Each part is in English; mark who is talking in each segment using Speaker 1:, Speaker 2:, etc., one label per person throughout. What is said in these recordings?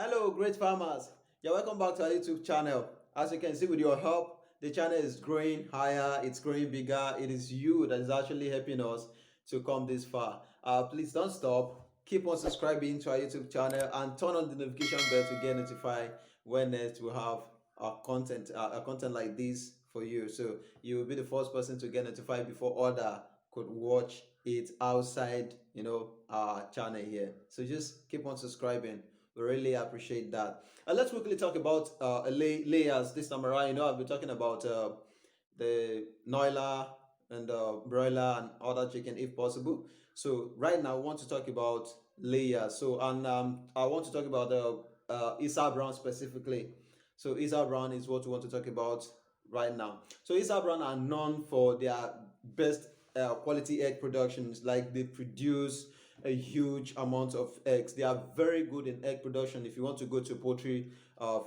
Speaker 1: Hello, great farmers. You're welcome back to our YouTube channel. As you can see, with your help, the channel is growing higher, it's growing bigger. It is you that is actually helping us to come this far. Please don't stop. Keep on subscribing to our YouTube channel and turn on the notification bell to get notified when next we have a content like this for you. So you will be the first person to get notified before other could watch it outside, our channel here. So just keep on subscribing. We really appreciate that. Let's quickly talk about layers this time around. I've been talking about the noiler and broiler and other chicken if possible. So right now, I want to talk about layers. I want to talk about Isa Brown specifically. So Isa Brown is what we want to talk about right now. So Isa Brown are known for their best quality egg productions. Like they produce a huge amount of eggs. They are very good in egg production. If you want to go to poultry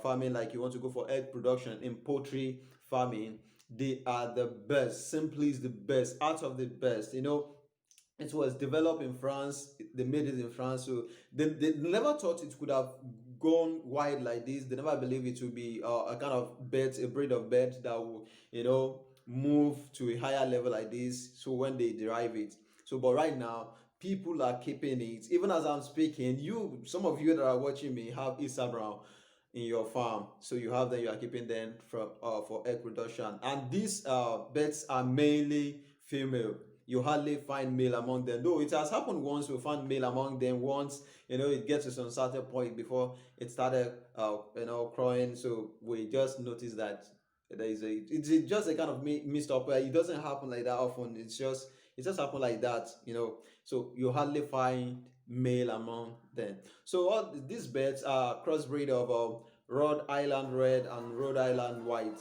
Speaker 1: farming, like you want to go for egg production in poultry farming, they are the best. Simply is the best, out of the best. It was developed in France. They made it in France, so they never thought it could have gone wide like this. They never believed it would be a kind of bird, a breed of bird that will, move to a higher level like this. So when they derive it, so but right now people are keeping it. Even as I'm speaking, some of you that are watching me have Issa Brown in your farm, so you have them. You are keeping them for egg production, and these birds are mainly female. You hardly find male among them, though it has happened once. We found male among them once. It gets to some certain point before it started crying. So we just noticed that it's just a kind of mixed up. It doesn't happen like that often. It just happened like that. So you hardly find male among them. So all these birds are crossbreed of Rhode Island red and Rhode Island white.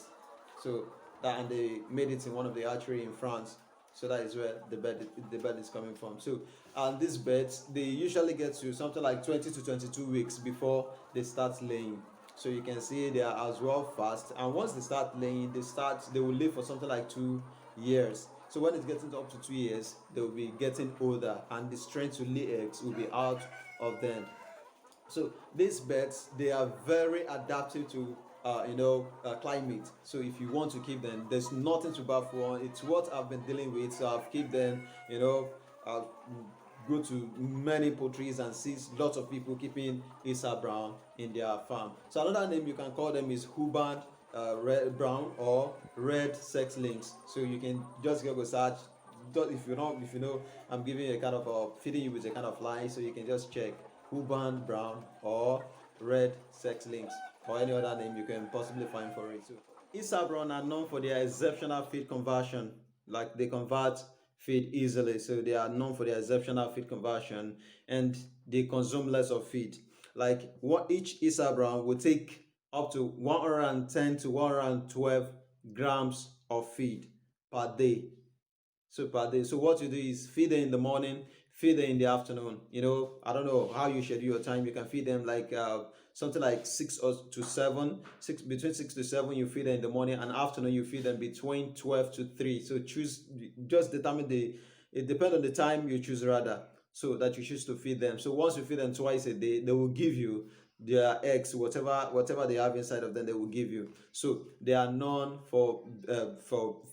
Speaker 1: So that, and they made it in one of the archery in France. So that is where the bird is coming from. So, and these birds, they usually get to something like 20 to 22 weeks before they start laying. So you can see they are as well fast, and once they start laying, they will live for something like 2 years. So when it's getting up to 2 years, they will be getting older, and the strength to lay eggs will be out of them. So these birds, they are very adaptive to climate. So if you want to keep them, there's nothing to bad for. It's what I've been dealing with. So I've kept them. I've go to many poultries and see lots of people keeping Issa Brown in their farm. So another name you can call them is Huband red brown or red sex links. So you can just go search. If you know, I'm giving you a kind of feeding you with a kind of line, so you can just check Huband brown or red sex links, or any other name you can possibly find for it. So Issa Brown are known for their exceptional feed conversion. Like they convert feed easily, so they are known for their exceptional feed conversion, and they consume less of feed. Like what each Issa Brown will take up to 110 to 112 grams of feed per day. So per day. So what you do is feed them in the morning, feed them in the afternoon. I don't know how you schedule your time. You can feed them like something like 6 or to 7, between 6 to 7. You feed them in the morning, and afternoon you feed them between 12 to 3. So just determine it depends on the time you choose rather. So that you choose to feed them. So once you feed them twice a day, they will give you their eggs, whatever they have inside of them, they will give you. So they are known for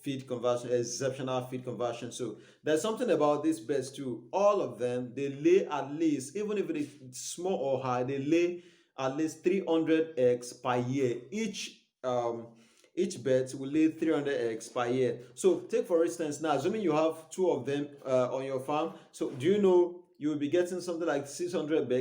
Speaker 1: feed conversion, exceptional feed conversion. So there's something about these birds too. All of them, they lay at least, even if it is small or high, they lay at least 300 eggs per year. Each bird will lay 300 eggs per year. So take for instance now, assuming you have two of them on your farm. So do you know you will be getting something like 600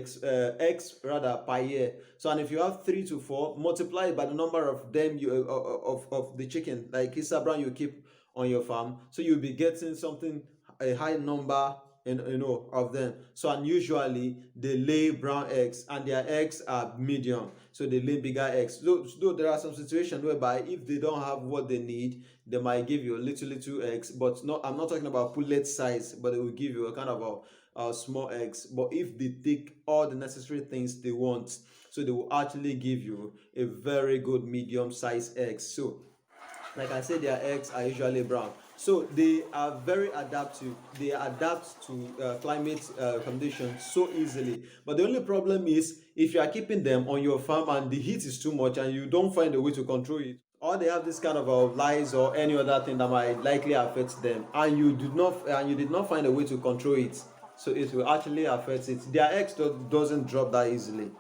Speaker 1: eggs rather per year. So, and if you have 3 to 4, multiply it by the number of them of the chicken like Issa Brown you keep on your farm. So you'll be getting something, a high number of them. So, and usually they lay brown eggs, and their eggs are medium, so they lay bigger eggs. So there are some situations whereby if they don't have what they need, they might give you little eggs, but not, I'm not talking about pullet size, but they will give you a kind of small eggs. But if they take all the necessary things they want, so they will actually give you a very good medium size egg. So like I said, their eggs are usually brown. So they are very adaptive. They adapt to climate conditions so easily. But the only problem is if you are keeping them on your farm and the heat is too much and you don't find a way to control it, or they have this kind of lice or any other thing that might likely affect them, and you did not find a way to control it, so it will actually affect it. Their eggs doesn't drop that easily.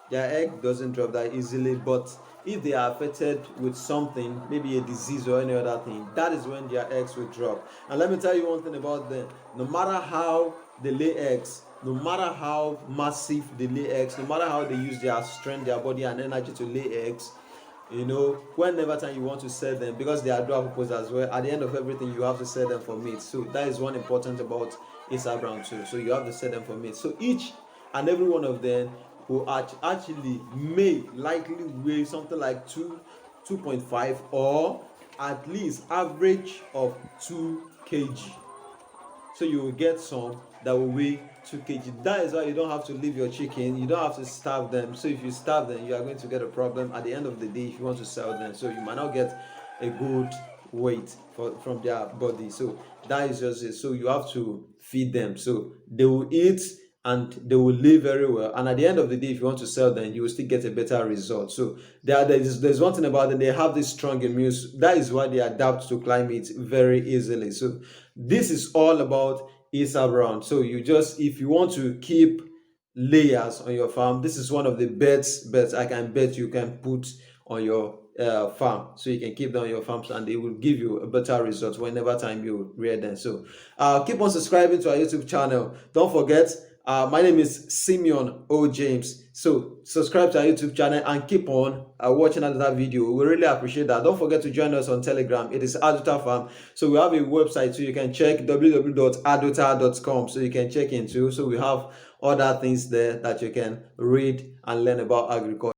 Speaker 1: Their egg doesn't drop that easily, but if they are affected with something, maybe a disease or any other thing, that is when their eggs will drop. And let me tell you one thing about them: no matter how they lay eggs, no matter how massive they lay eggs, no matter how they use their strength, their body and energy to lay eggs, whenever time you want to sell them, because they are dual purpose as well, at the end of everything you have to sell them for meat. So that is one important about Asa Brown too. So you have to sell them for meat. So each and every one of them will actually may likely weigh something like 2.5 or at least average of 2 kg. So you will get some that will weigh 2 kg. That is why you don't have to leave your chicken. You don't have to starve them. So if you starve them, you are going to get a problem at the end of the day if you want to sell them. So you might not get a good weight from their body. So that is just it. So you have to feed them. So they will eat and they will live very well. And at the end of the day, if you want to sell them, you will still get a better result. So there's one thing about them: they have this strong immune. That is why they adapt to climate very easily. So this is all about Asa Brown. So if you want to keep layers on your farm, this is one of the bets I can bet you can put on your farm, so you can keep them on your farms and they will give you a better result whenever time you rear them. So keep on subscribing to our YouTube channel. Don't forget, my name is Simeon O. James. So subscribe to our YouTube channel and keep on watching another video. We really appreciate that. Don't forget to join us on Telegram. It is Addota Farm. So we have a website, so you can check www.addota.com, so you can check into. So we have other things there that you can read and learn about agriculture.